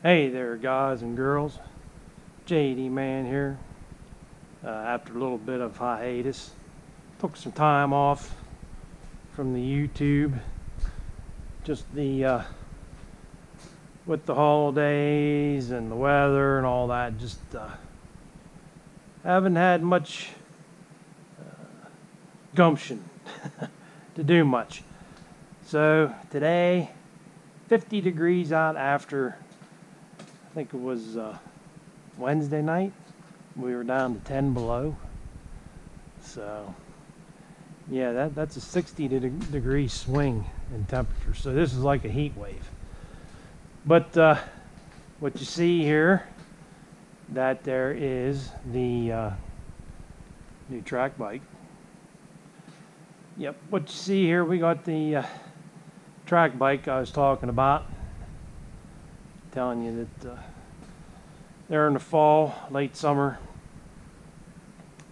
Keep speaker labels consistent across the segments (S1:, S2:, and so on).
S1: Hey there, guys and girls. JD Man here. After a little bit of hiatus, took some time off from the YouTube. Just with the holidays and the weather and all that, just haven't had much gumption to do much. So today, 50 degrees out after, I think it was Wednesday night. We were down to 10 below. So yeah, that's a 60 degree swing in temperature. So this is like a heat wave. But what you see here, that there is the new track bike. Yep, what you see here, we got the track bike I was talking about. Telling you that there in the fall, late summer,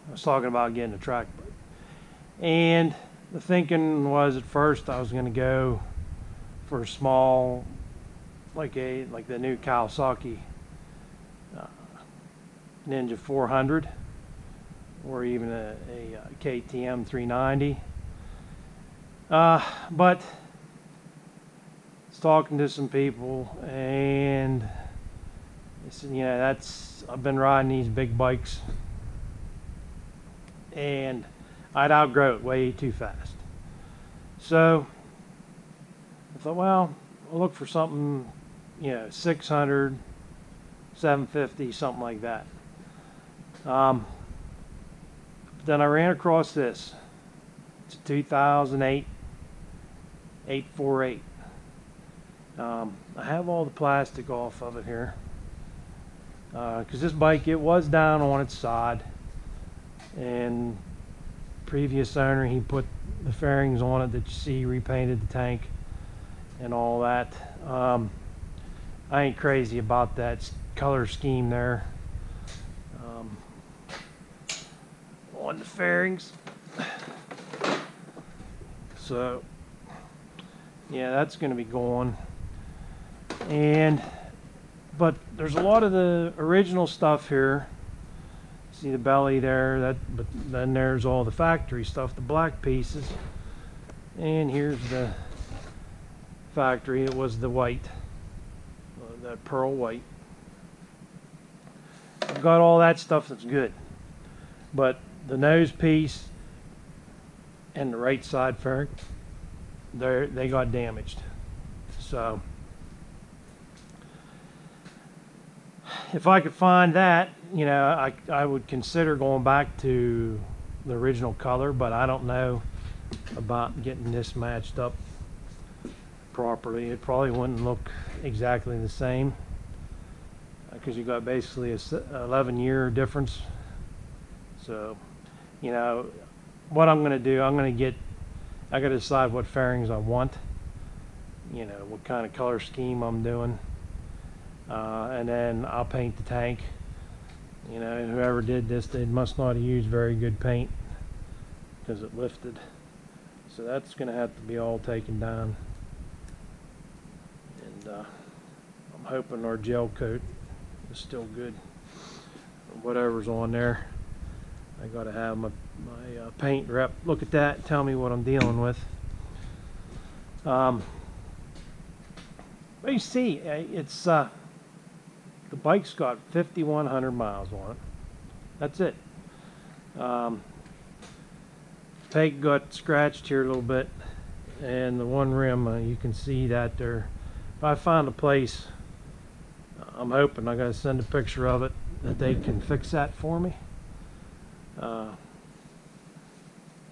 S1: I was talking about getting a track bike. And the thinking was at first I was going to go for a small, like the new Kawasaki Ninja 400, or even a KTM 390. But talking to some people, and they said, I've been riding these big bikes and I'd outgrow it way too fast. So I thought, well, I'll look for something, 600, 750, something like that. Then I ran across this. It's a 2008 848. I have all the plastic off of it here because this bike, it was down on its side, and previous owner, he put the fairings on it that you see, repainted the tank and all that. I ain't crazy about that color scheme there on the fairings. So yeah, that's going to be going. But there's a lot of the original stuff here. See the belly there, but then there's all the factory stuff, the black pieces. And here's the factory. It was the white, that pearl white. I've got all that stuff that's good. But the nose piece and the right side fairing, they got damaged. So if I could find that, I would consider going back to the original color, but I don't know about getting this matched up properly. It probably wouldn't look exactly the same because you got basically a 11-year difference. So, what I'm going to do, I got to decide what fairings I want, what kind of color scheme I'm doing. And then I'll paint the tank. Whoever did this, they must not have used very good paint because it lifted. So that's going to have to be all taken down. And I'm hoping our gel coat is still good. Whatever's on there, I got to have my paint rep look at that and tell me what I'm dealing with. But you see, it's the bike's got 5,100 miles on it. That's it. Peg got scratched here a little bit, and the one rim, you can see that there. If I find a place, I'm hoping, I got to send a picture of it, that they can fix that for me.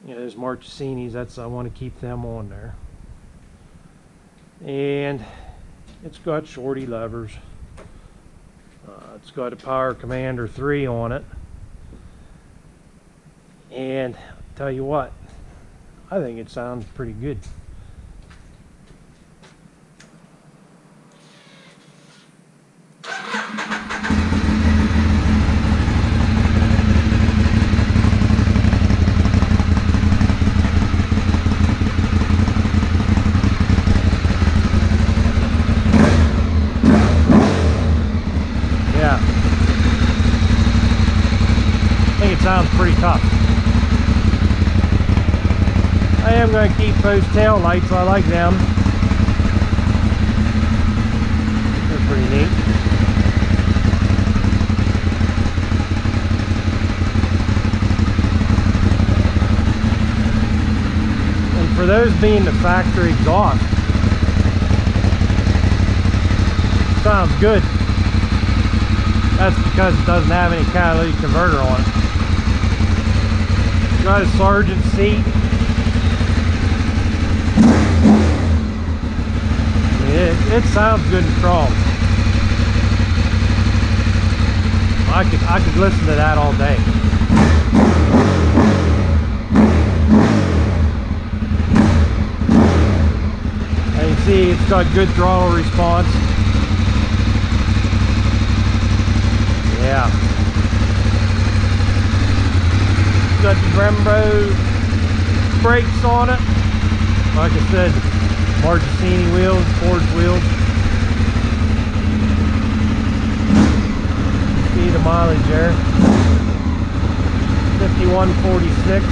S1: There's Marchesinis, I want to keep them on there. And it's got shorty levers. It's got a Power Commander 3 on it. And I'll tell you what, I think it sounds pretty good. sounds pretty tough. I am going to keep those tail lights. I like them. They're pretty neat. And for those being the factory exhaust, sounds good. That's because it doesn't have any catalytic converter on it. Got a sergeant seat. It sounds good and strong. I could listen to that all day. And you see it's got good throttle response. Yeah. Got the Brembo brakes on it. Like I said, Marchesini wheels, forged wheels. See the mileage there. 5146.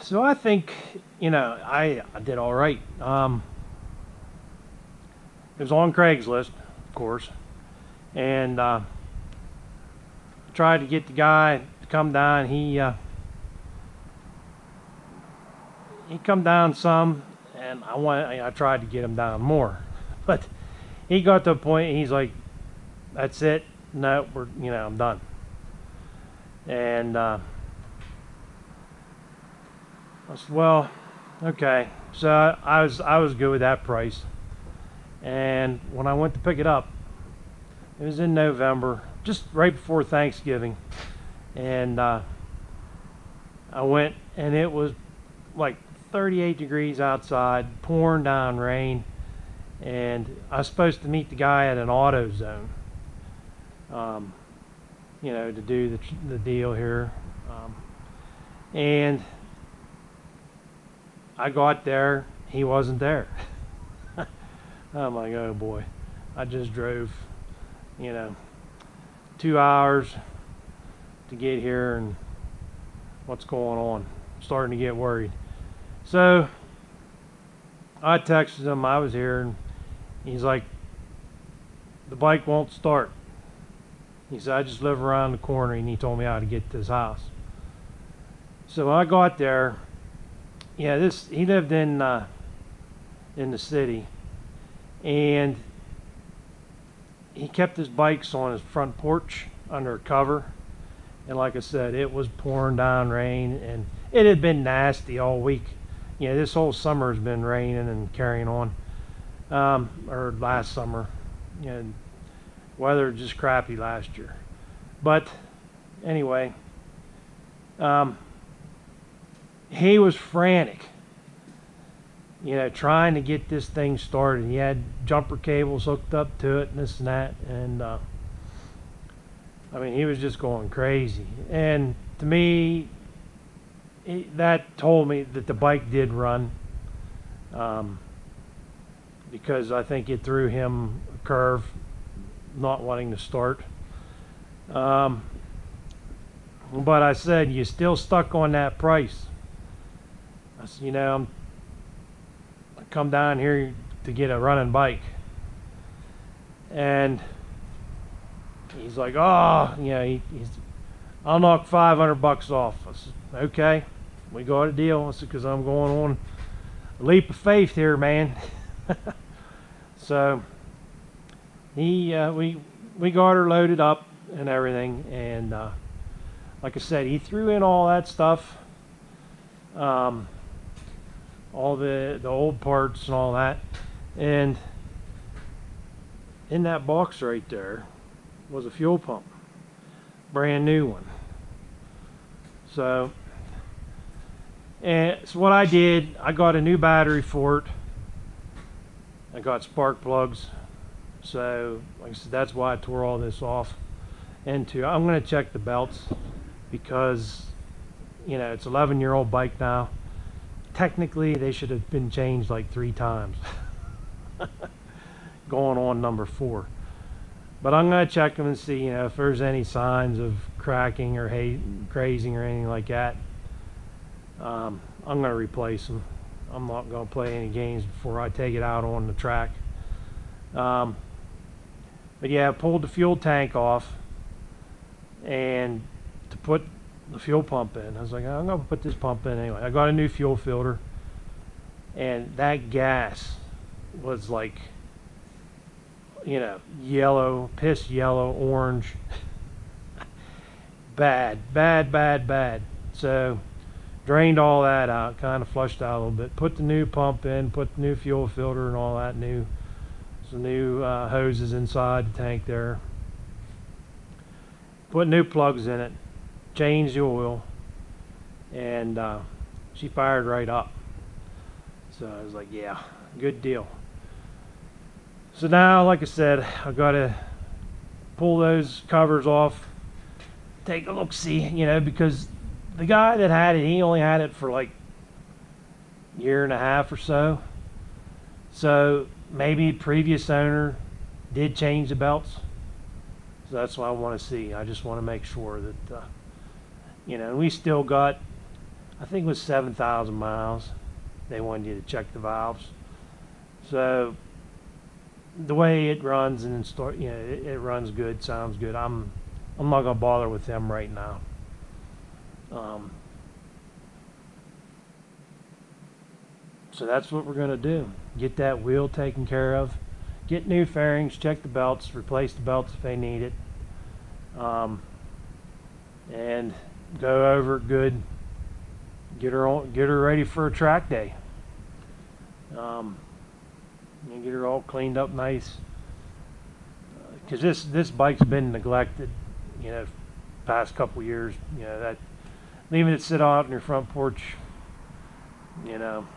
S1: So I think, you know, I did all right. It was on Craigslist, of course, and tried to get the guy to come down. He come down some, and I tried to get him down more, but he got to a point. He's like, "That's it. No, I'm done." And I said, "Well, okay." So I was good with that price. And when I went to pick it up, it was in November, just right before Thanksgiving, and I went, and it was like 38 degrees outside, pouring down rain, and I was supposed to meet the guy at an auto zone, you know, to do the deal here, and I got there, he wasn't there. I'm like, oh boy, I just drove, 2 hours to get here, and what's going on? I'm starting to get worried. So I texted him, I was here, and he's like, the bike won't start. He said, I just live around the corner, and he told me how to get to his house. So when I got there, yeah, he lived in the city, and he kept his bikes on his front porch under a cover, and like I said, it was pouring down rain, and it had been nasty all week. This whole summer has been raining and carrying on, or last summer, weather just crappy last year. But anyway, he was frantic, trying to get this thing started. He had jumper cables hooked up to it and this and that, and I mean, he was just going crazy. And to me, that told me that the bike did run, because I think it threw him a curve, not wanting to start. But I said, you still stuck on that price? I said, I come down here to get a running bike. And he's like, oh, I'll knock 500 bucks off. I said, okay, we got a deal. I said, because I'm going on a leap of faith here, man. So we got her loaded up and everything, and like I said, he threw in all that stuff, all the old parts and all that, and in that box right there was a fuel pump, brand new one. So what I did, I got a new battery for it. I got spark plugs. So like I said, that's why I tore all this off. And I'm going to check the belts, because it's an 11-year-old bike now. technically they should have been changed like 3 times. Going on number 4. But I'm going to check them and see, you know, if there's any signs of cracking or grazing or anything like that. I'm going to replace them. I'm not going to play any games before I take it out on the track. But yeah, I pulled the fuel tank off and to put the fuel pump in. I was like, I'm going to put this pump in anyway. I got a new fuel filter, and that gas was like, you know, yellow, piss yellow, orange. Bad. So drained all that out, kind of flushed out a little bit, put the new pump in, put the new fuel filter and all that some new hoses inside the tank there, put new plugs in it, changed the oil, and she fired right up. So I was like, yeah, good deal. So now, like I said, I've got to pull those covers off, take a look-see, you know, because the guy that had it, he only had it for like a year and a half or so. So maybe previous owner did change the belts. So that's what I want to see. I just want to make sure that, you know, we still got, I think it was 7,000 miles. They wanted you to check the valves. So the way it runs and install, you know, it runs good, sounds good. I'm not gonna bother with them right now. So that's what we're gonna do. Get that wheel taken care of, get new fairings, check the belts, replace the belts if they need it, and go over it good. Get her ready for a track day. And get her all cleaned up nice, because this bike's been neglected, you know, past couple years. You know, that leaving it sit out on your front porch, you know,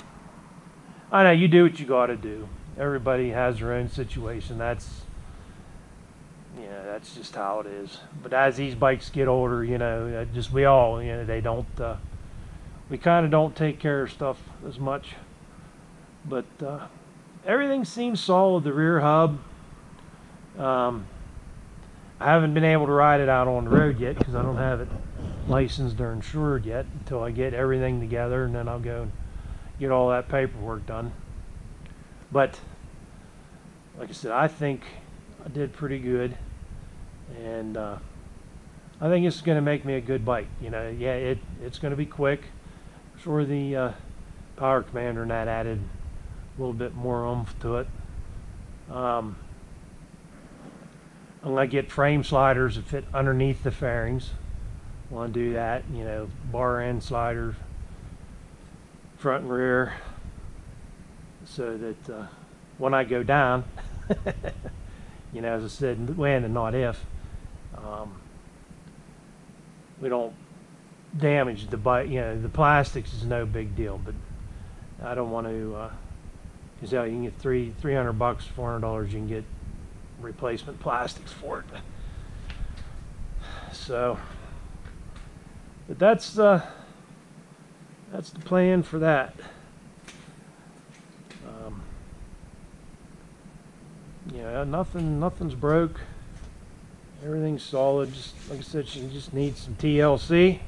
S1: I know you do what you got to do. Everybody has their own situation. That's, you know, that's just how it is. But as these bikes get older, you know, just we all, you know, they don't, we kind of don't take care of stuff as much. But everything seems solid. The rear hub, I haven't been able to ride it out on the road yet because I don't have it licensed or insured yet until I get everything together, and then I'll go and get all that paperwork done. But like I said, I think I did pretty good, and I think it's going to make me a good bike. You know, yeah, it's going to be quick. I'm sure the Power Commander and that added a little bit more oomph to it. I'm going to get frame sliders that fit underneath the fairings. Want to do that, you know, bar end sliders, front and rear, so that when I go down, you know, as I said, when and not if, we don't damage the bike. You know, the plastics is no big deal, but I don't want to, because you can get $300, $400, you can get replacement plastics for it. So, but that's the plan for that. Yeah, nothing's broke. Everything's solid. Just like I said, she just needs some TLC.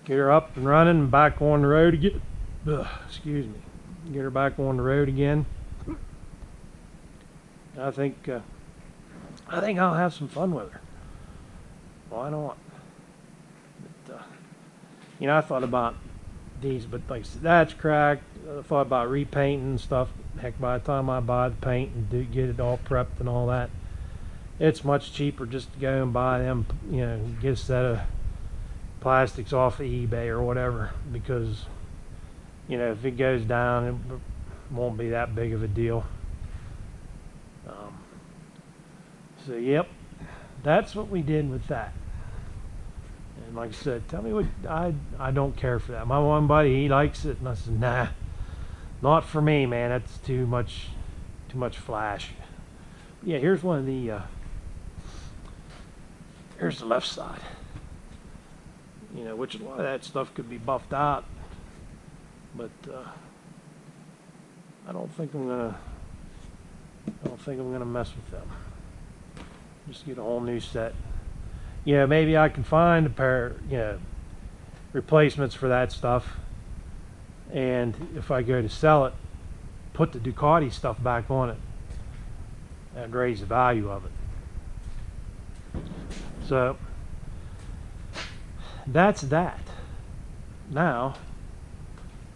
S1: Get her up and running and back on the road again. Excuse me. Get her back on the road again. I think I'll have some fun with her. Why not? But, you know, I thought about these, but like I said, that's cracked. I thought about repainting and stuff. Heck, by the time I buy the paint and get it all prepped and all that, it's much cheaper just to go and buy them, you know, get a set of plastics off of eBay or whatever, because, you know, if it goes down, it won't be that big of a deal. So yep, that's what we did with that. And like I said, tell me what, I don't care for that. My one buddy, he likes it, and I said, nah, not for me, man. That's too much flash. Yeah, here's one of the here's the left side. you know, which a lot of that stuff could be buffed out, but I don't think I'm gonna mess with them. Just get a whole new set. You know, maybe I can find a pair, you know, replacements for that stuff, and if I go to sell it, put the Ducati stuff back on it and raise the value of it. So that's that. Now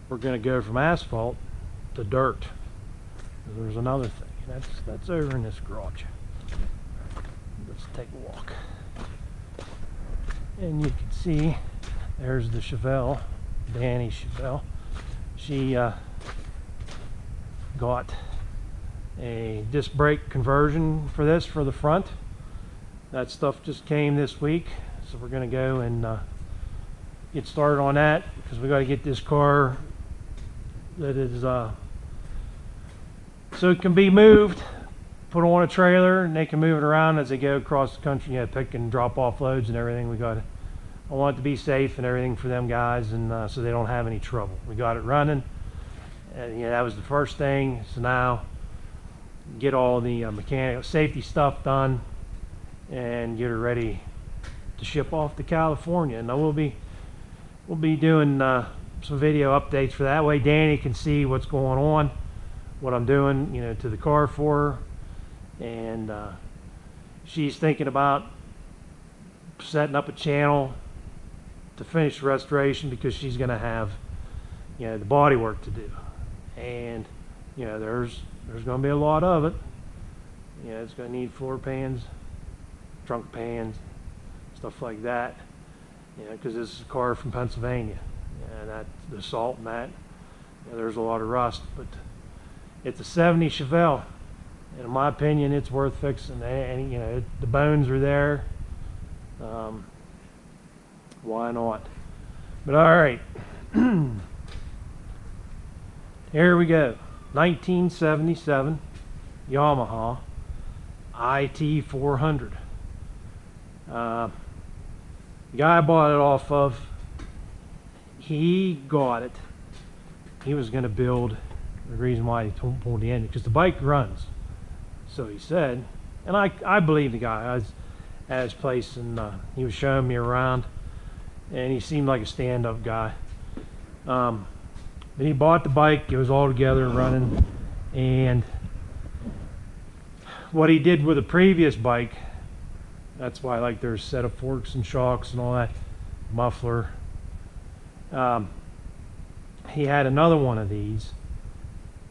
S1: we're going to go from asphalt to dirt. There's another thing. That's over in this garage. Let's take a walk. And you can see there's the Chevelle, Danny Chevelle. She got a disc brake conversion for this for the front. That stuff just came this week, so we're going to go and get started on that, because we got to get this car that is so it can be moved, put on a trailer, and they can move it around as they go across the country, you know, pick and drop off loads and everything. I want it to be safe and everything for them guys, and so they don't have any trouble. We got it running, and that was the first thing. So now get all the mechanical safety stuff done and get her ready to ship off to California. And we'll be doing some video updates for that way Danny can see what's going on, what I'm doing, you know, to the car for her. And she's thinking about setting up a channel to finish the restoration, because she's going to have, you know, the body work to do, and you know, there's going to be a lot of it. You know, it's going to need floor pans, trunk pans, stuff like that, you know, because this is a car from Pennsylvania, and that the salt and that, you know, there's a lot of rust. But it's a 70 Chevelle, and in my opinion it's worth fixing. And you know, the bones are there. Why not? But all right. Here we go. 1977 Yamaha IT400. The guy I bought it off of, he got it. He was going to build, the reason why he pulled the engine, because the bike runs. So he said, and I believe the guy. I was at his place, and he was showing me around, and he seemed like a stand-up guy. But he bought the bike. It was all together running, and what he did with the previous bike, that's why, like, there's a set of forks and shocks and all that, muffler. He had another one of these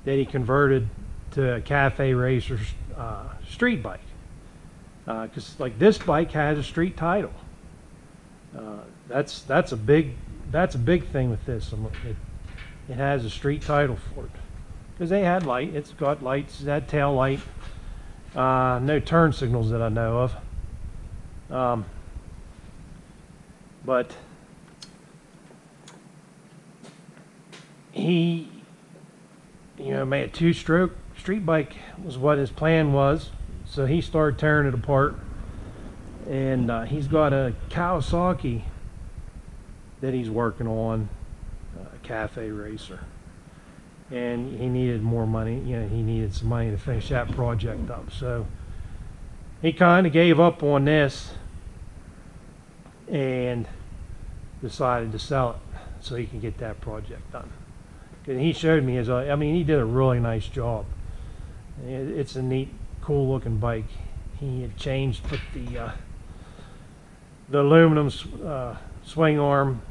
S1: that he converted to a cafe racer street bike, because like this bike has a street title. That's a big thing with this. It has a street title for it, because they had light. It's got lights. It had tail light. No turn signals that I know of. But he, you know, made a two-stroke street bike was what his plan was. So he started tearing it apart, and he's got a Kawasaki that he's working on, a cafe racer, and he needed more money. You know, he needed some money to finish that project up. So he kind of gave up on this and decided to sell it so he can get that project done. And he showed me his, I mean, he did a really nice job. It's a neat, cool looking bike. He had changed, put the aluminum swing arm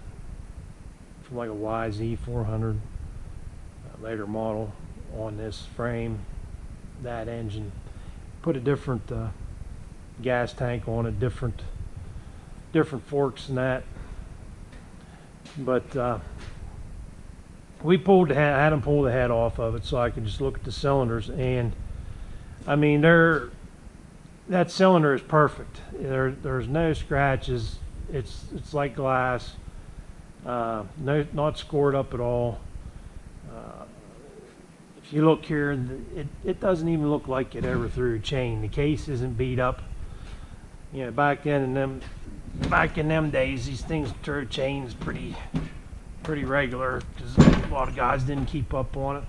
S1: from like a YZ400 later model on this frame, that engine, put a different gas tank on it, different forks and that. But we had him pull the head off of it so I could just look at the cylinders, and I mean, that cylinder is perfect. There's no scratches. It's like glass. Not scored up at all. If you look here, it doesn't even look like it ever threw a chain. The case isn't beat up. You know, back then in them back in them days, these things throw chains pretty regular because a lot of guys didn't keep up on it.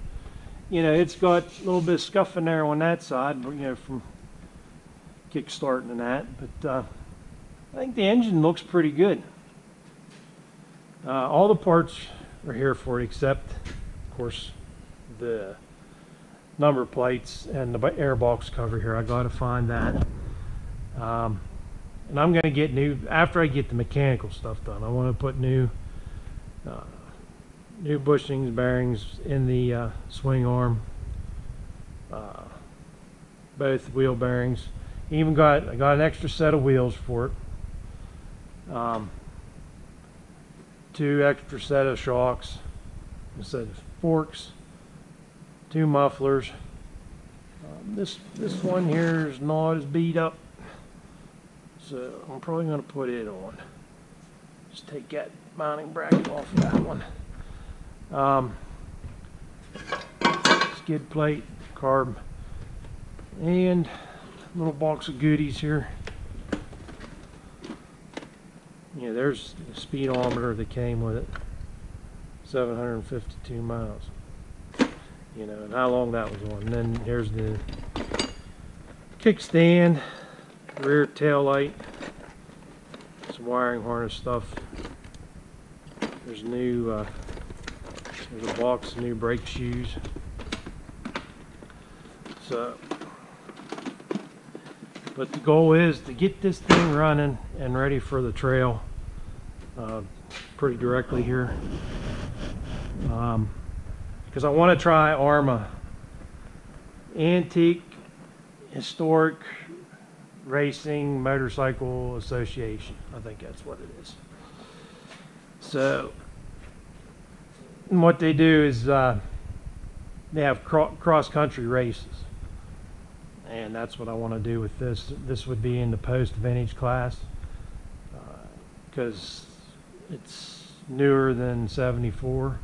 S1: You know, it's got a little bit of scuff in there on that side, but, you know, from kick starting and that. But I think the engine looks pretty good. All the parts are here for it except, of course, the number plates and the airbox cover here. I got to find that. And I'm going to get new, after I get the mechanical stuff done, I want to put new bushings, bearings in the swing arm, both wheel bearings. I got an extra set of wheels for it. 2 extra set of shocks, a set of forks, 2 mufflers. This one here is not as beat up, so I'm probably going to put it on. Just take that mounting bracket off of that one. Skid plate, carb, and a little box of goodies here. Yeah, there's the speedometer that came with it. 752 miles. You know, and how long that was on. And then here's the kickstand, rear tail light, some wiring harness stuff. There's there's a box of new brake shoes. So, but the goal is to get this thing running and ready for the trail pretty directly here. Because I want to try ARMA, Antique Historic Racing Motorcycle Association. I think that's what it is. So, what they do is they have cross-country races. And that's what I want to do with this. This would be in the post-vintage class because it's newer than 74.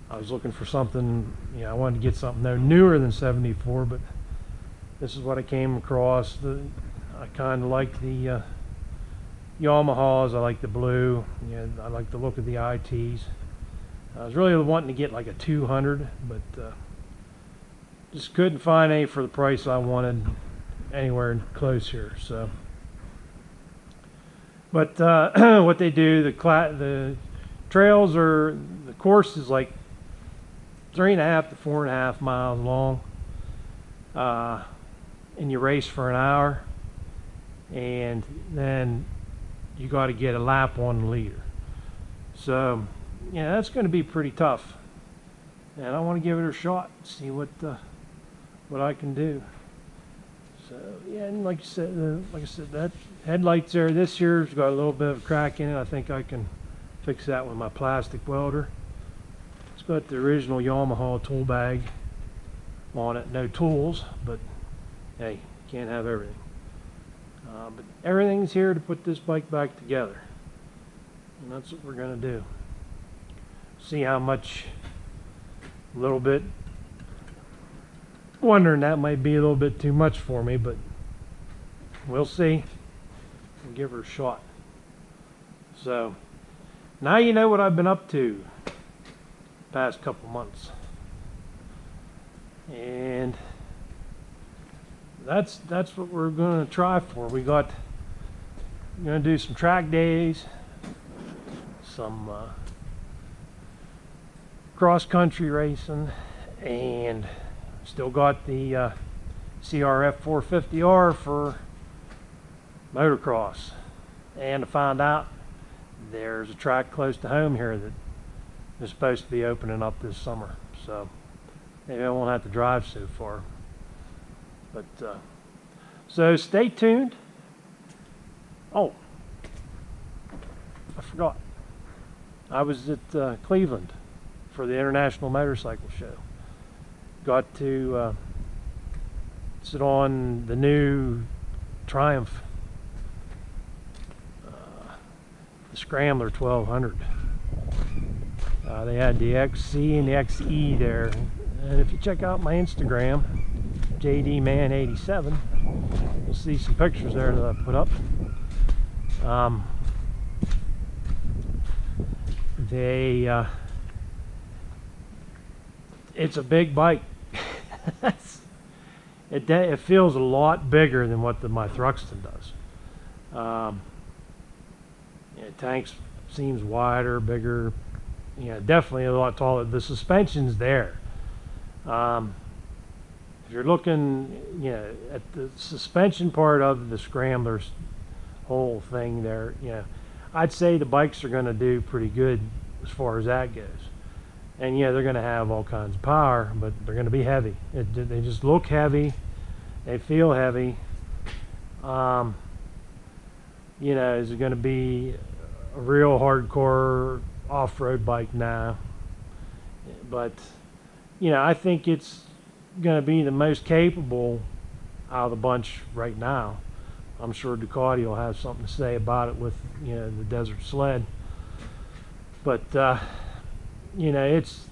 S1: I was looking for something, you know, I wanted to get something there newer than 74, but this is what I came across. I kind of like the Yamahas. I like the blue. Yeah, I like the look of the ITs. I was really wanting to get like a 200, but just couldn't find any for the price I wanted anywhere close here. So, but what they do, the trails are, the course is like 3.5 to 4.5 miles long, and you race for an hour, and then you got to get a lap on the leader. So, yeah, that's going to be pretty tough, and I want to give it a shot, see what I can do. So yeah, and like I said, that headlights there this year's got a little bit of a crack in it. I think I can fix that with my plastic welder. It's got the original Yamaha tool bag on it. No tools, but hey, can't have everything. But everything's here to put this bike back together, and that's what we're gonna do. See how much, a little bit. Wondering that might be a little bit too much for me, but we'll see. We'll give her a shot. So now you know what I've been up to the past couple months, and that's what we're going to try for. We're going to do some track days, some cross-country racing, and still got the CRF 450R for motocross. And to find out, there's a track close to home here that is supposed to be opening up this summer. So maybe I won't have to drive so far. But so stay tuned. Oh, I forgot. I was at Cleveland for the International Motorcycle Show. Got to sit on the new Triumph, the Scrambler 1200. They had the XC and the XE there, and if you check out my Instagram, JDman87, you'll see some pictures there that I put up. It's a big bike. It feels a lot bigger than what my Thruxton does. Tanks seems wider, bigger. Definitely a lot taller. The suspension's there. If you're looking, at the suspension part of the Scrambler's whole thing there, I'd say the bikes are going to do pretty good as far as that goes. And they're going to have all kinds of power, but they're going to be heavy. They just look heavy. They feel heavy. Is it going to be a real hardcore off-road bike now? But I think it's going to be the most capable out of the bunch right now. I'm sure Ducati will have something to say about it with the Desert Sled. But it's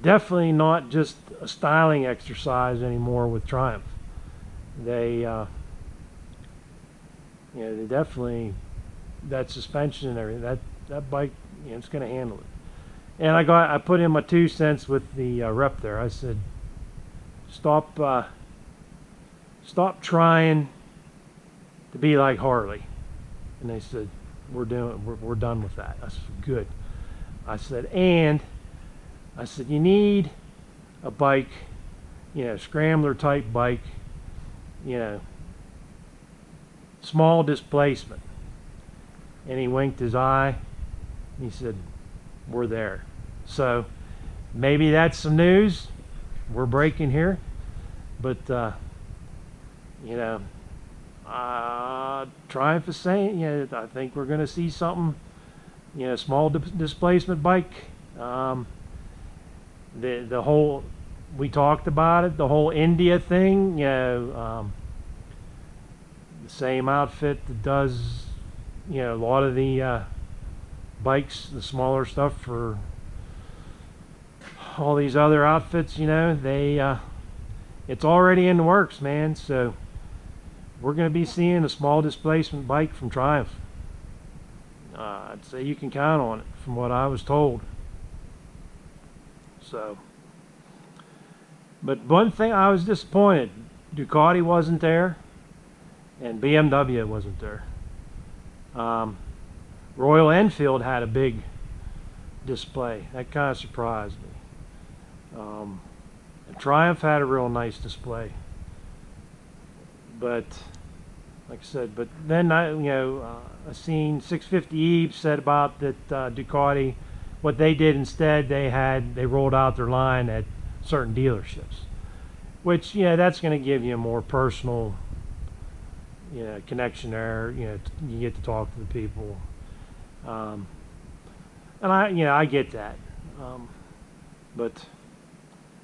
S1: definitely not just a styling exercise anymore with Triumph. They they definitely, that suspension and everything, that bike, it's going to handle it. And I put in my 2 cents with the rep there. I said, stop trying to be like Harley. And they said, we're done with that. I said, good. I said, you need a bike, scrambler type bike, small displacement. And he winked his eye. He said, we're there. So maybe that's some news. We're breaking here. But, Triumph is saying, I think we're going to see something, small displacement bike. The whole, we talked about it, the whole India thing, the same outfit that does, a lot of the bikes, the smaller stuff for all these other outfits, it's already in the works, man. So we're going to be seeing a small displacement bike from Triumph. I'd say you can count on it from what I was told. So, but one thing I was disappointed, Ducati wasn't there and BMW wasn't there. Royal Enfield had a big display. That kind of surprised me. And Triumph had a real nice display. But like I said, but then I seen 650E said about that Ducati, what they did instead, they rolled out their line at certain dealerships, which that's going to give you a more personal connection there. You get to talk to the people, and I get that, but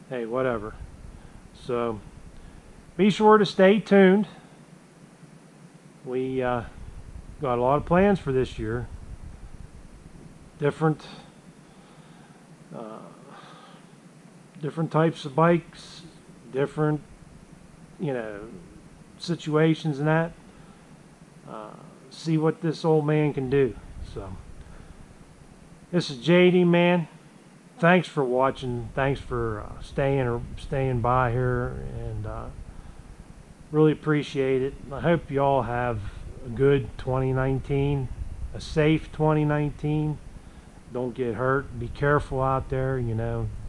S1: hey, whatever. So be sure to stay tuned. We got a lot of plans for this year. Different types of bikes, different situations and that. See what this old man can do. So this is JD, man. Thanks for watching. Thanks for staying by here, and really appreciate it. I hope you all have a good 2019, a safe 2019. Don't get hurt. Be careful out there,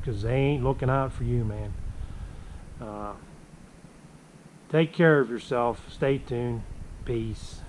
S1: because they ain't looking out for you, man. Take care of yourself. Stay tuned. Peace.